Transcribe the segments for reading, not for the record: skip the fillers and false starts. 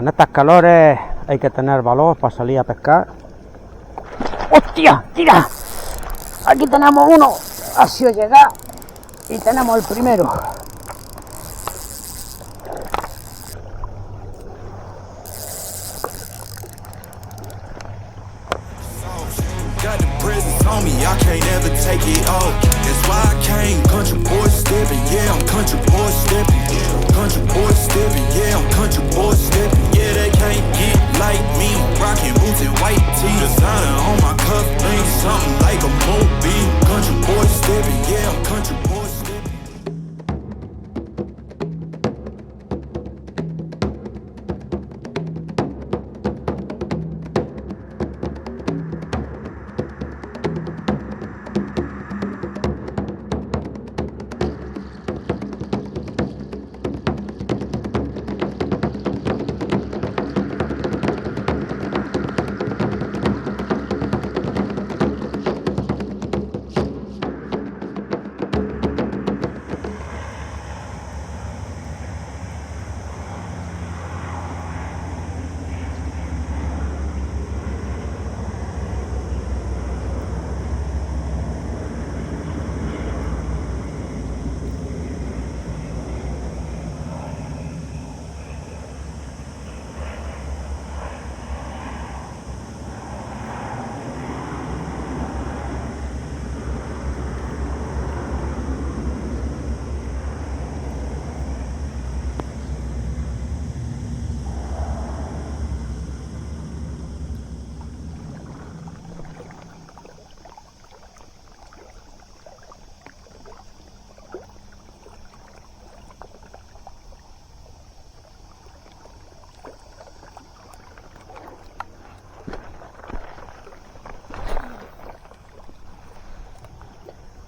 Con estas calores hay que tener valor para salir a pescar. ¡Hostia! ¡Tira! Aquí tenemos uno, ha sido llegar y tenemos el primero.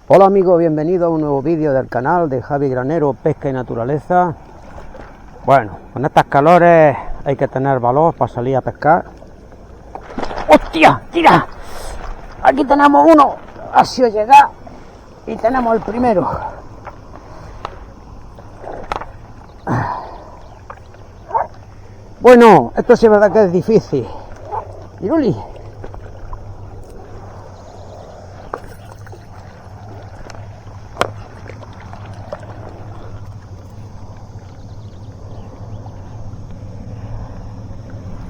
Hola amigos, bienvenidos a un nuevo vídeo del canal de Javi Granero Pesca y Naturaleza. Bueno, con estas calores hay que tener valor para salir a pescar. ¡Hostia! ¡Tira! Aquí tenemos uno, ha sido llegar y tenemos el primero. Bueno, esto sí es verdad que es difícil. Iruli.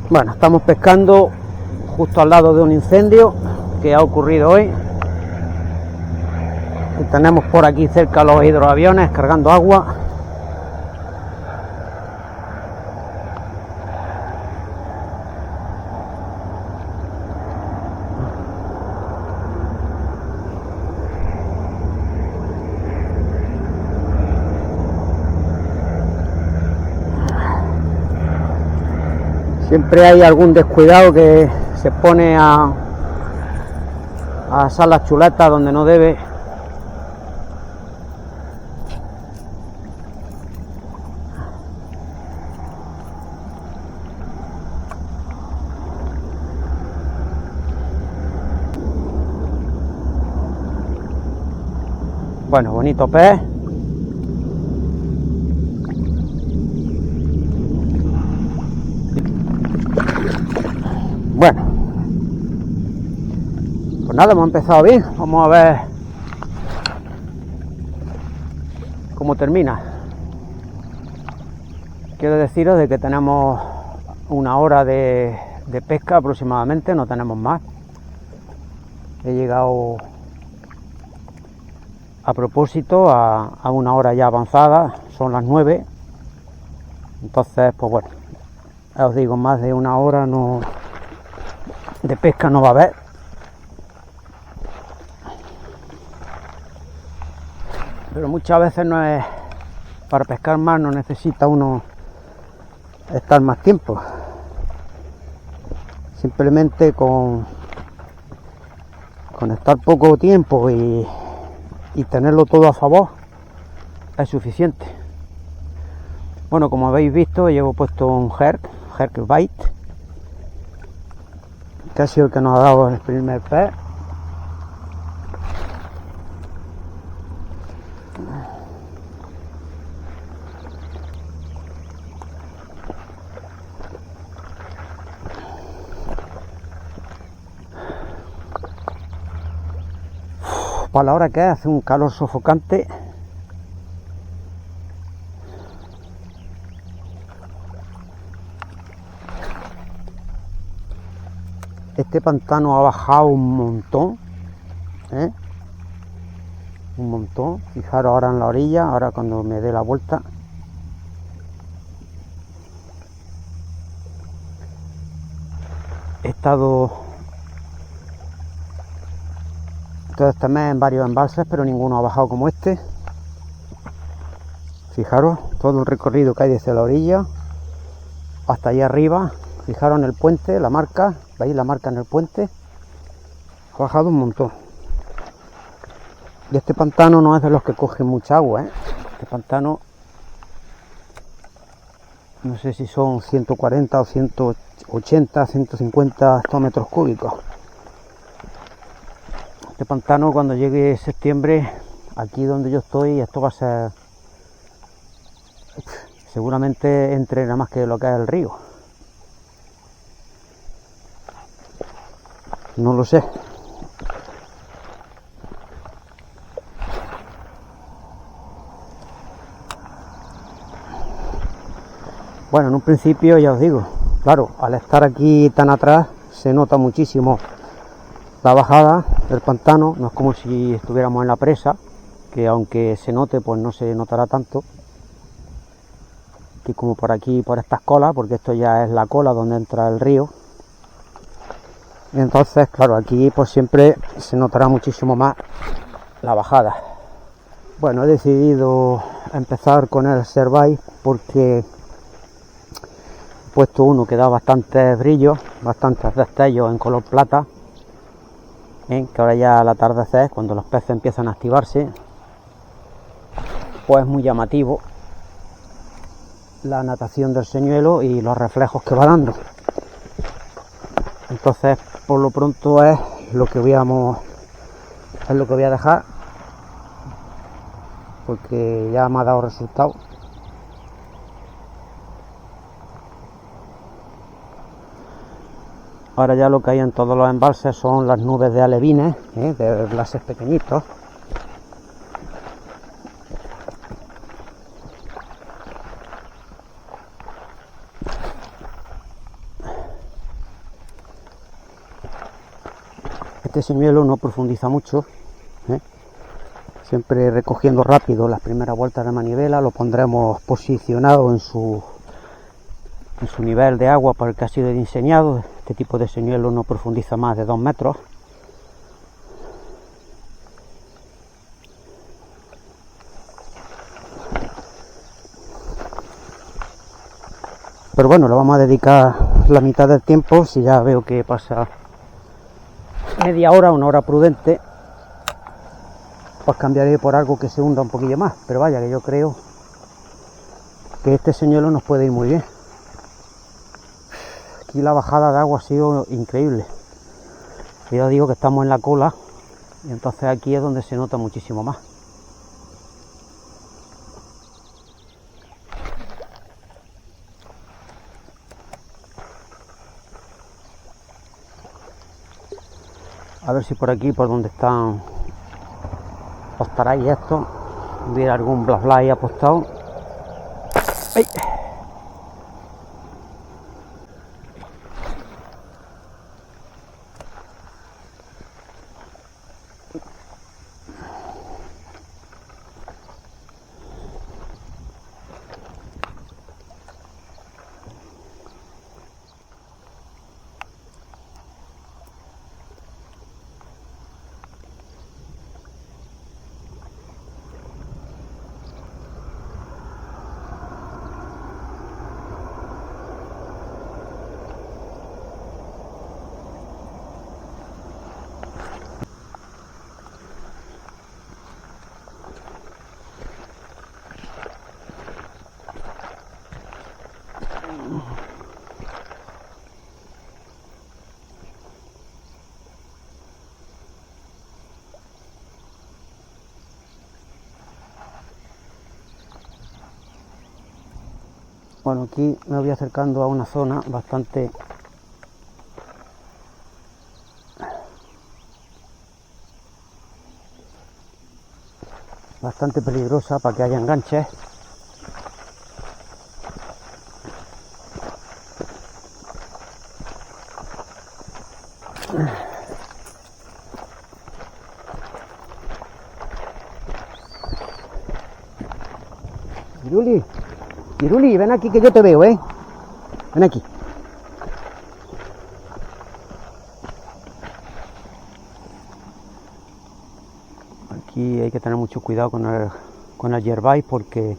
Bueno, estamos pescando justo al lado de un incendio que ha ocurrido hoy. Y tenemos por aquí cerca los hidroaviones cargando agua. Siempre hay algún descuidado que se pone a asar las chuletas donde no debe. Bueno, bonito pez. Bueno, pues nada, hemos empezado bien. Vamos a ver cómo termina. Quiero deciros de que tenemos una hora de pesca aproximadamente, no tenemos más. He llegado a propósito a una hora ya avanzada, son las 9. Entonces, pues bueno, ya os digo, más de una hora no de pesca no va a haber. Pero muchas veces no es para pescar más, no necesita uno estar más tiempo. Simplemente con estar poco tiempo y tenerlo todo a favor es suficiente. Bueno, como habéis visto, llevo puesto un Jerkbait, que ha sido el que nos ha dado el primer pez. Para la hora que hace un calor sofocante. Este pantano ha bajado un montón, ¿eh? Un montón. Fijaros ahora en la orilla, ahora cuando me dé la vuelta. He estado todo este mes en varios embalses, pero ninguno ha bajado como este. Fijaros todo el recorrido que hay desde la orilla hasta allá arriba. Fijaros en el puente, la marca, ¿veis la marca en el puente? Ha bajado un montón. Y este pantano no es de los que cogen mucha agua, ¿eh? Este pantano, no sé si son 140 o 180, 150 hectómetros cúbicos. Este pantano, cuando llegue septiembre, aquí donde yo estoy, esto va a ser, seguramente entre nada más que lo que es el río. No lo sé. Bueno, en un principio ya os digo, claro, al estar aquí tan atrás se nota muchísimo la bajada del pantano. No es como si estuviéramos en la presa, que aunque se note, pues no se notará tanto que como por aquí, por estas colas, porque esto ya es la cola donde entra el río. Y entonces, claro, aquí pues siempre se notará muchísimo más la bajada. Bueno, he decidido empezar con el Survive porque he puesto uno que da bastantes brillos, bastantes destellos en color plata, que ahora ya al atardecer, cuando los peces empiezan a activarse, pues es muy llamativo la natación del señuelo y los reflejos que va dando. Entonces, por lo pronto es lo que voy a dejar, porque ya me ha dado resultado. Ahora ya lo que hay en todos los embalses son las nubes de alevines, de glases pequeñitos. Este señuelo no profundiza mucho, siempre recogiendo rápido las primeras vueltas de manivela. Lo pondremos posicionado en su nivel de agua por el que ha sido diseñado. Este tipo de señuelo no profundiza más de 2 metros. Pero bueno, le vamos a dedicar la mitad del tiempo. Si ya veo que pasa media hora, una hora prudente, pues cambiaré por algo que se hunda un poquillo más. Pero vaya, que yo creo que este señuelo nos puede ir muy bien. Aquí la bajada de agua ha sido increíble. Ya digo que estamos en la cola y entonces aquí es donde se nota muchísimo más. A ver si por aquí, por donde están los taray estos, hubiera algún bla ahí apostado. ¡Ay! Bueno, aquí me voy acercando a una zona bastante bastante peligrosa para que haya enganches. Iruli, Iruli, ven aquí que yo te veo, ven aquí. Aquí hay que tener mucho cuidado con el yerbáis, porque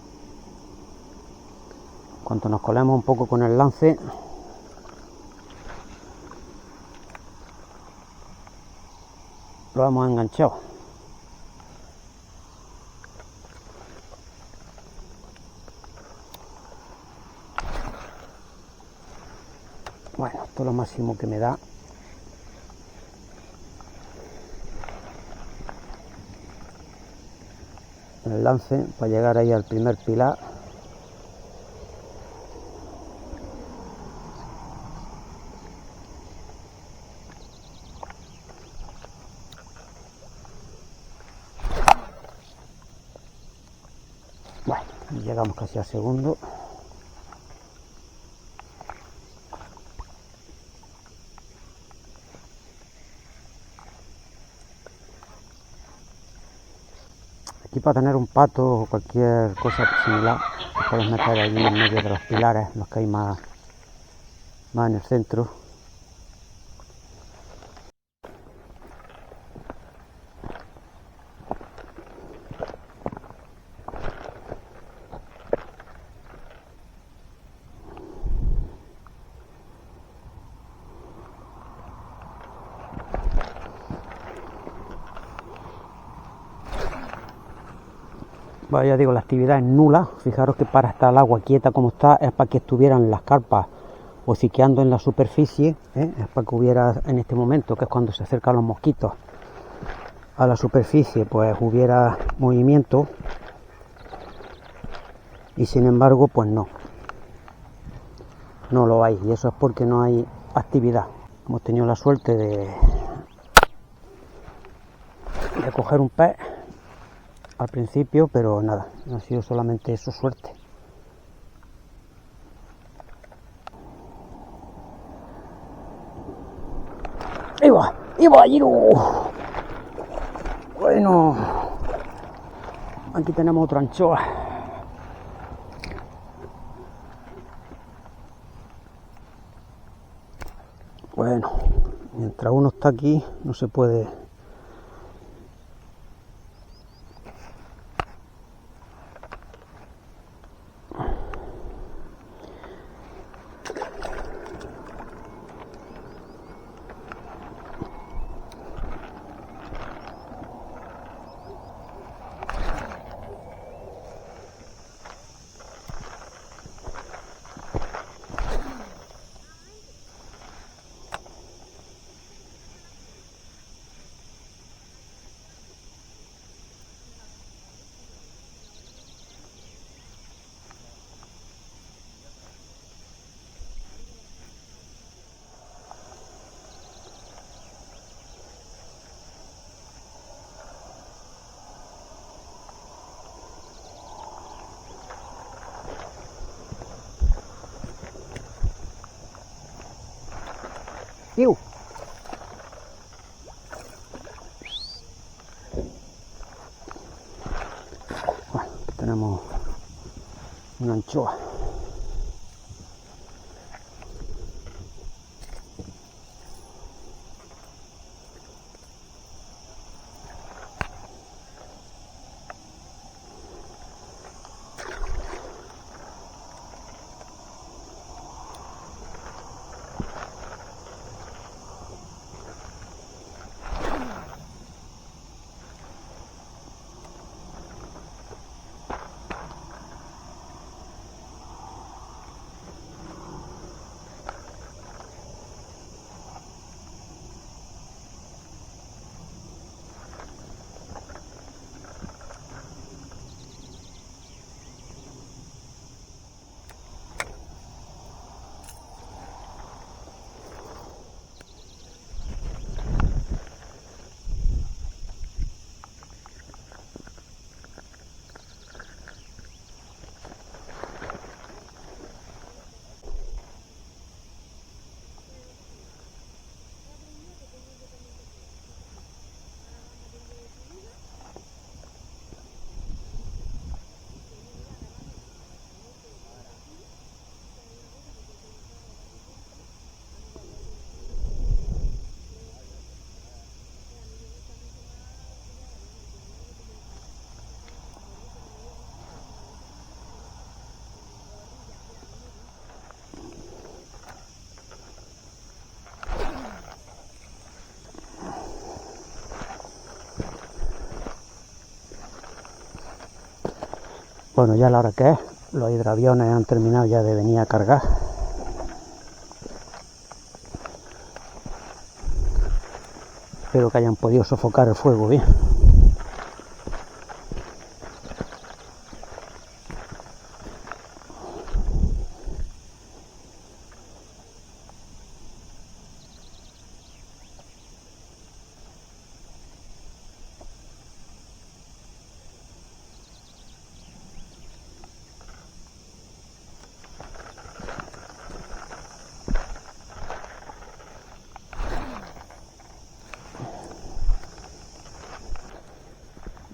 cuando nos colemos un poco con el lance, lo hemos enganchado. Bueno, esto es lo máximo que me da. El lance para llegar ahí al primer pilar. Bueno, llegamos casi al segundo. Aquí, para tener un pato o cualquier cosa similar, puedes meter allí en medio de los pilares, los que hay más en el centro. Bueno, ya digo, la actividad es nula. Fijaros que para estar el agua quieta como está, es para que estuvieran las carpas hociqueando en la superficie, es para que hubiera, en este momento, que es cuando se acercan los mosquitos a la superficie, pues hubiera movimiento, y sin embargo, pues no lo hay, y eso es porque no hay actividad. Hemos tenido la suerte de coger un pez al principio, pero nada, no ha sido solamente eso, suerte. ¡Ahí va, Giro! Bueno, aquí tenemos otra anchoa. Bueno, mientras uno está aquí, no se puede. ¡Iu! Bueno, tenemos una anchoa. Bueno, ya la hora que es, los hidroaviones han terminado ya de venir a cargar. Espero que hayan podido sofocar el fuego bien.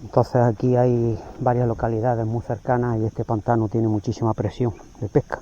Entonces aquí hay varias localidades muy cercanas y este pantano tiene muchísima presión de pesca.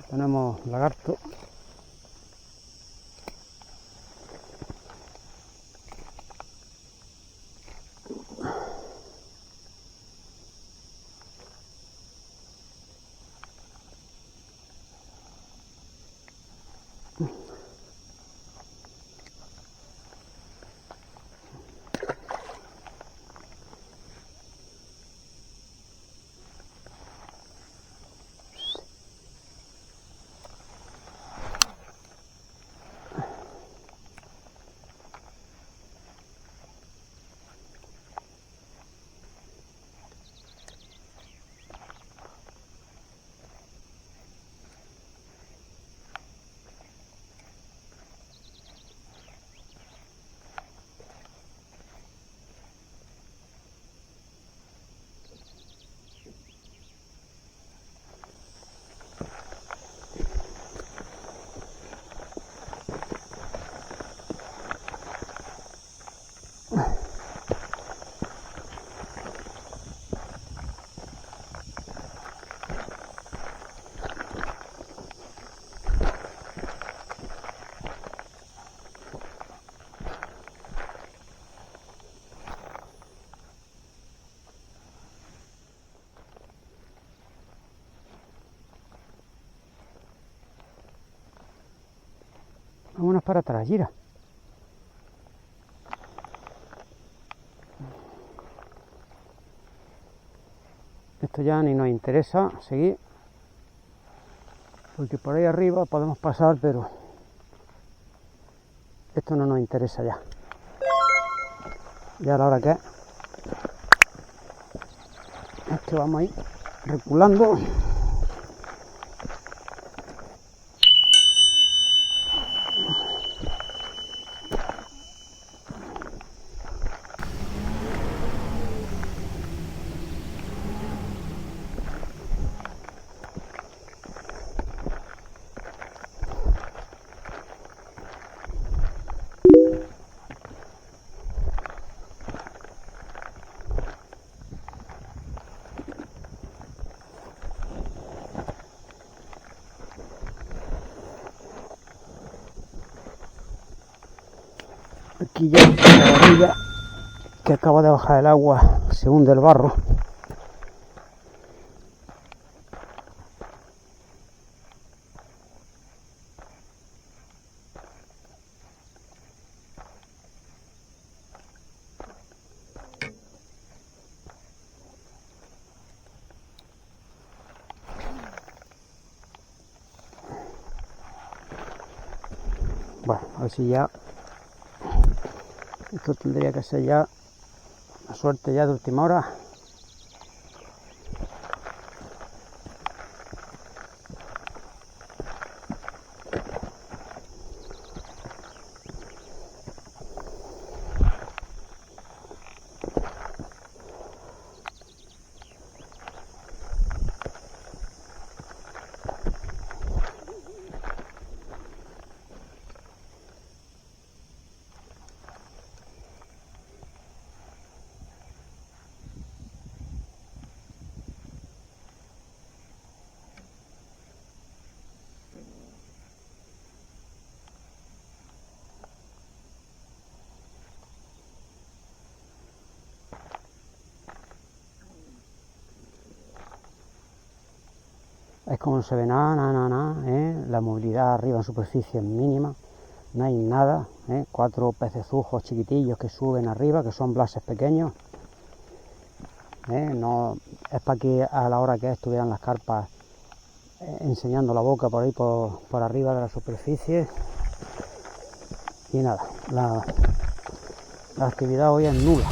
Tenemos lagarto. Vámonos para atrás, gira. Esto ya ni nos interesa seguir, porque por ahí arriba podemos pasar, pero esto no nos interesa ya. Ya a la hora que es que vamos a ir reculando. Aquí ya la barriga que acaba de bajar el agua se hunde el barro. Bueno, a ver si ya... Esto tendría que ser ya la suerte ya de última hora. Es como no se ve nada, la movilidad arriba en superficie es mínima, no hay nada, 4 pecezujos chiquitillos que suben arriba, que son blases pequeños, no es para que a la hora que estuvieran las carpas enseñando la boca por ahí por arriba de la superficie. Y nada, la actividad hoy es nula.